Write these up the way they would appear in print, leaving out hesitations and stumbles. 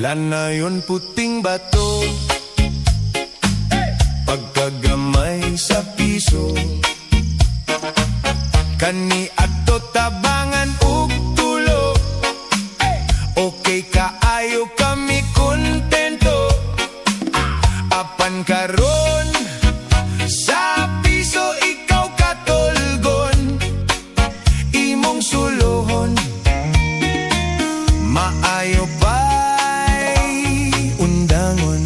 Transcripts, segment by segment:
Lanayon puting bato, pagkagamay sa piso, kani ato tabangan ug tulo. Okay kaayo kami kontento, apan karon sa piso ikaw katulgon, imong sulohon maayo pa'y undangon.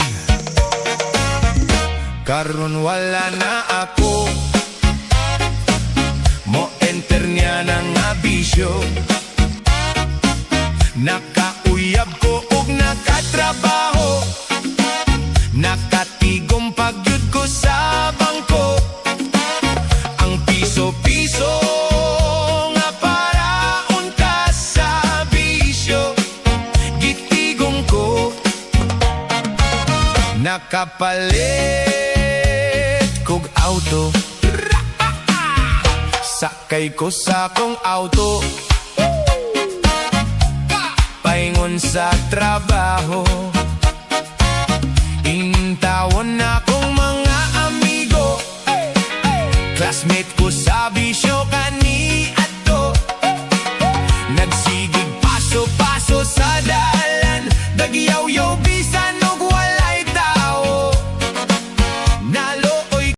Karon wala na ako, mo enter niya ng abisyo, nakauyab ko ug nakatrabaho, nakatigom pagyud ko sa bangko. Ang piso-piso nga paraon ka sa bisyo, gitigom ko, nakapalit kog auto, sakay ko sa kong auto, paingon sa trabaho.